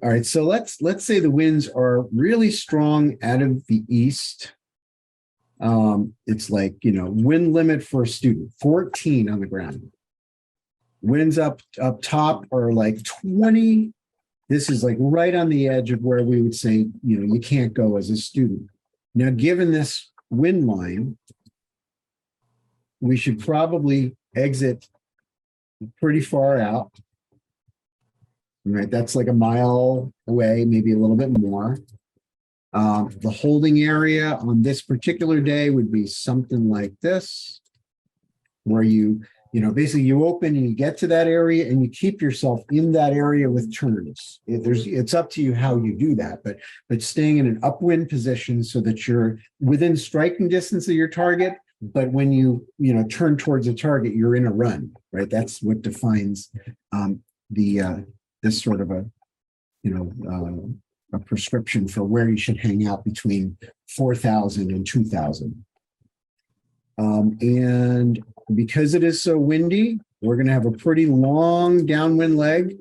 All right, so let's say the winds are really strong out of the east. It's like, wind limit for a student, 14 on the ground. Winds up top are like 20. This is like right on the edge of where we would say, you can't go as a student. Now, given this wind line, we should probably exit pretty far out. Right, that's like a mile away, maybe a little bit more. The holding area on this particular day would be something like this, where basically you open and you get to that area and you keep yourself in that area with turns. It's up to you how you do that, but staying in an upwind position so that you're within striking distance of your target. But when you turn towards a target, you're in a run, right? That's what defines this sort of a prescription for where you should hang out between 4,000 and 2,000. And because it is so windy, we're going to have a pretty long downwind leg.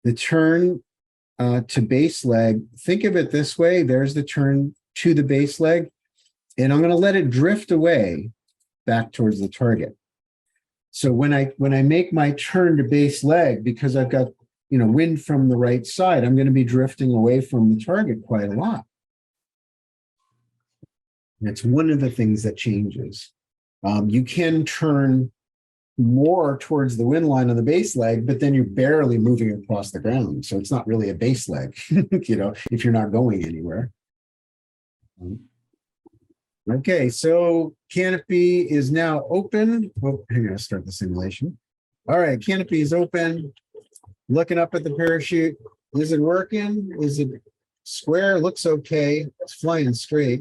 The turn to base leg, think of it this way. There's the turn to the base leg, and I'm going to let it drift away back towards the target. So when I make my turn to base leg, because I've got wind from the right side, I'm going to be drifting away from the target quite a lot. That's one of the things that changes. You can turn more towards the wind line on the base leg, but then you're barely moving across the ground. So it's not really a base leg, if you're not going anywhere. Okay, so canopy is now open. Oh, hang on, start the simulation. All right, canopy is open. Looking up at the parachute. Is it working? Is it square? Looks okay. It's flying straight.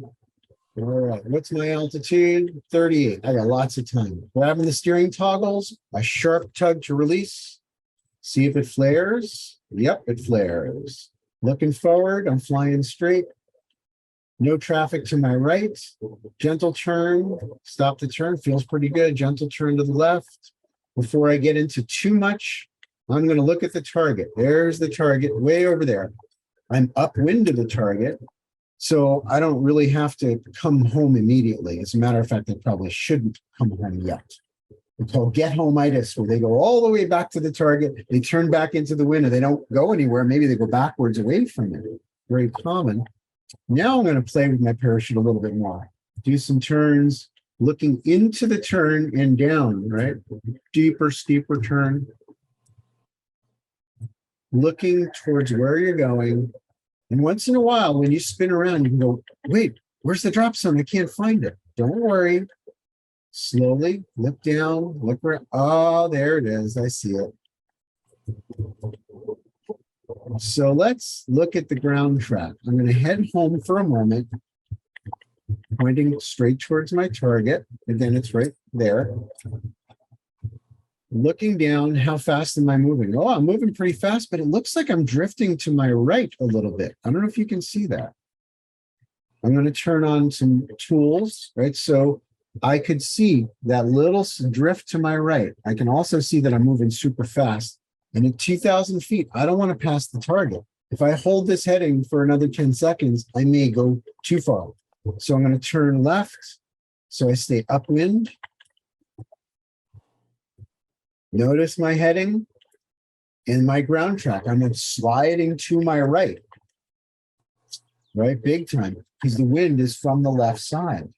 All right. What's my altitude? 38. I got lots of time. Grabbing the steering toggles. A sharp tug to release. See if it flares. Yep, it flares. Looking forward. I'm flying straight. No traffic to my right. Gentle turn. Stop the turn. Feels pretty good. Gentle turn to the left. Before I get into too much, I'm going to look at the target. There's the target way over there. I'm upwind of the target, so I don't really have to come home immediately. As a matter of fact, I probably shouldn't come home yet. It's called get homeitis, where they go all the way back to the target, they turn back into the wind, and they don't go anywhere. Maybe they go backwards away from it. Very common. Now I'm going to play with my parachute a little bit more. Do some turns, looking into the turn and down, right? Deeper, steeper turn. Looking towards where you're going. And once in a while, when you spin around, you can go, wait, where's the drop zone? I can't find it. Don't worry. Slowly look down, look around. Oh, there it is. I see it. So let's look at the ground track. I'm going to head home for a moment, pointing straight towards my target. Again, it's right there. Looking down, how fast am I moving? Oh, I'm moving pretty fast, but it looks like I'm drifting to my right a little bit. I don't know if you can see that. I'm going to turn on some tools, right? So I could see that little drift to my right. I can also see that I'm moving super fast. And at 2,000 feet, I don't want to pass the target. If I hold this heading for another 10 seconds, I may go too far. So I'm going to turn left. So I stay upwind. Notice my heading and my ground track. I'm sliding to my right, big time, because the wind is from the left side.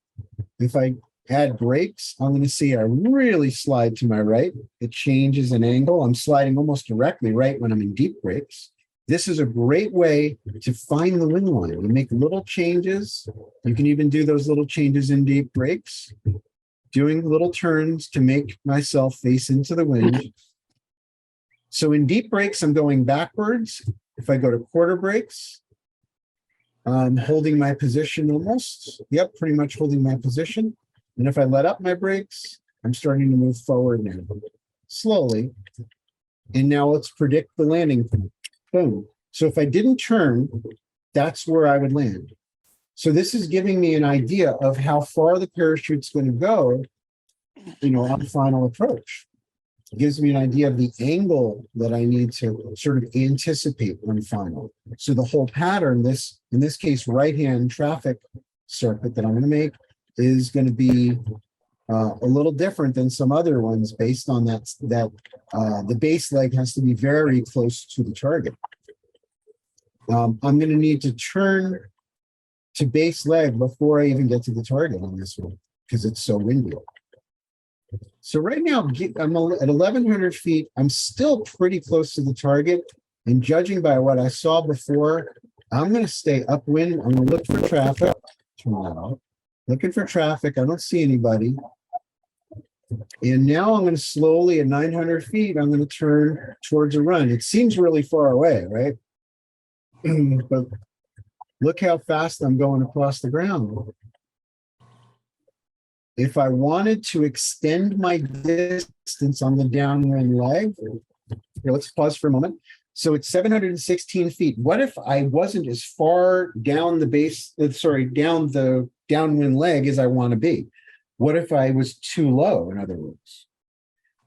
If I add brakes, I'm going to see I really slide to my right. It changes an angle. I'm sliding almost directly right when I'm in deep brakes. This is a great way to find the wind line. You make little changes. You can even do those little changes in deep brakes. Doing little turns to make myself face into the wind. So in deep brakes, I'm going backwards. If I go to quarter brakes, I'm holding my position almost. Yep, pretty much holding my position. And if I let up my brakes, I'm starting to move forward now, slowly. And now let's predict the landing point. Boom. So if I didn't turn, that's where I would land. So this is giving me an idea of how far the parachute's going to go, on final approach. It gives me an idea of the angle that I need to sort of anticipate when final. So the whole pattern, this in this case, right-hand traffic circuit that I'm going to make is going to be a little different than some other ones based on that the base leg has to be very close to the target. I'm going to need to turn to base leg before I even get to the target on this one because it's so windy. So right now I'm at 1,100 feet. I'm still pretty close to the target, and judging by what I saw before, I'm going to stay upwind. I'm going to look for traffic. Turn that off. Looking for traffic. I don't see anybody. And now I'm going to slowly at 900 feet, I'm going to turn towards a run. It seems really far away, right? But look how fast I'm going across the ground. If I wanted to extend my distance on the downwind leg, here, let's pause for a moment. So it's 716 feet. What if I wasn't as far down the down the downwind leg as I want to be? What if I was too low, in other words?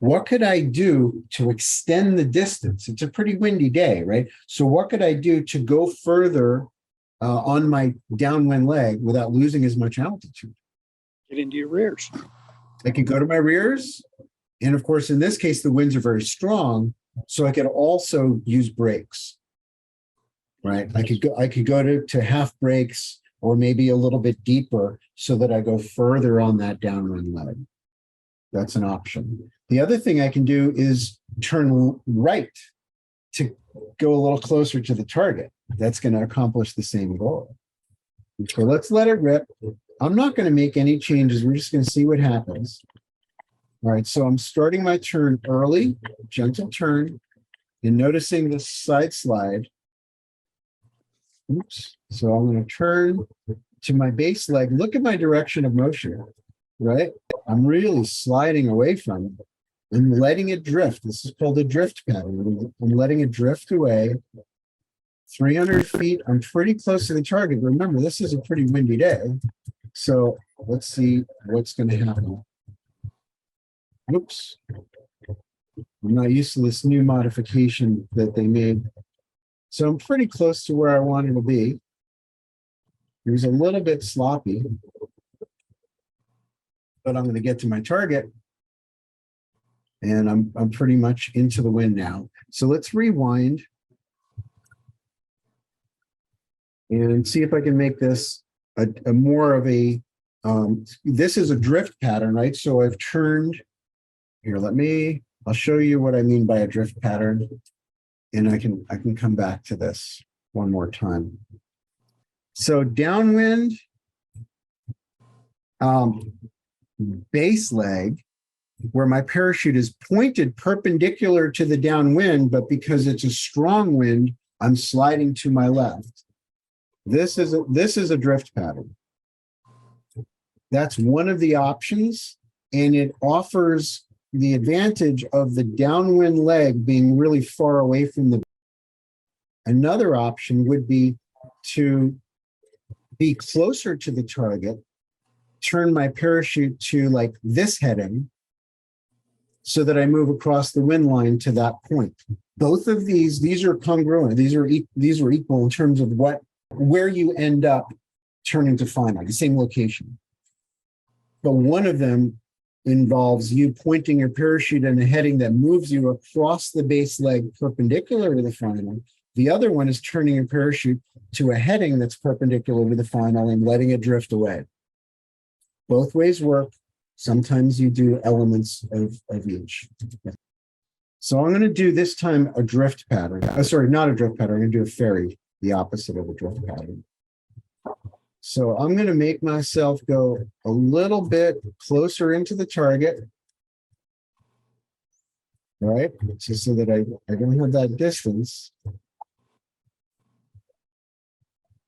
What could I do to extend the distance? It's a pretty windy day, right? So what could I do to go further on my downwind leg without losing as much altitude? Get into your rears. I could go to my rears. And of course, in this case, the winds are very strong. So I could also use brakes, right? I could go to half brakes or maybe a little bit deeper so that I go further on that downwind leg. That's an option. The other thing I can do is turn right to go a little closer to the target. That's going to accomplish the same goal. So let's let it rip. I'm not going to make any changes. We're just going to see what happens. All right, so I'm starting my turn early, gentle turn, and noticing the side slide. Oops. So I'm going to turn to my base leg. Look at my direction of motion, right? I'm really sliding away from it. I'm letting it drift. This is called a drift pattern. I'm letting it drift away. 300 feet. I'm pretty close to the target. Remember, this is a pretty windy day. So let's see what's going to happen. Oops. I'm not used to this new modification that they made. So I'm pretty close to where I wanted to be. It was a little bit sloppy, but I'm going to get to my target. And I'm pretty much into the wind now. So let's rewind and see if I can make this a more of a, this is a drift pattern, right? So I've turned, here, I'll show you what I mean by a drift pattern. And I can come back to this one more time. So downwind, base leg, where my parachute is pointed perpendicular to the downwind, but because it's a strong wind, I'm sliding to my left. This is a drift pattern. That's one of the options, and it offers the advantage of the downwind leg being really far away from the. Another option would be to be closer to the target, turn my parachute to like this heading, so that I move across the wind line to that point. Both of these are congruent. These are equal in terms of where you end up turning to final, the same location. But one of them involves you pointing your parachute in a heading that moves you across the base leg perpendicular to the final. The other one is turning your parachute to a heading that's perpendicular to the final and letting it drift away. Both ways work. Sometimes you do elements of each. So I'm going to do this time a drift pattern. Sorry, not a drift pattern. I'm going to do a ferry, the opposite of a drift pattern. So I'm going to make myself go a little bit closer into the target. All right, just so that I don't have that distance.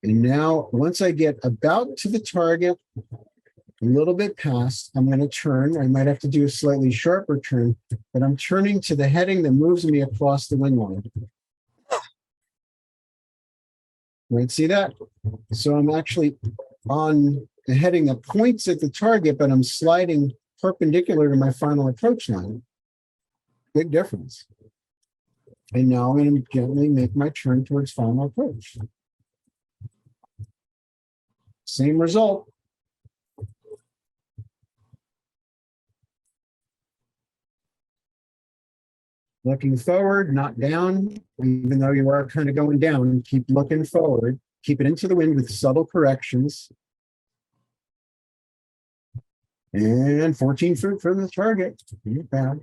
And now, once I get about to the target, a little bit past, I'm going to turn. I might have to do a slightly sharper turn, but I'm turning to the heading that moves me across the wind line. Right, see that? So I'm actually on the heading that points at the target, but I'm sliding perpendicular to my final approach line. Big difference. And now I'm going to gently make my turn towards final approach. Same result. Looking forward, not down, even though you are kind of going down, keep looking forward. Keep it into the wind with subtle corrections. And 14 feet from the target. Not bad.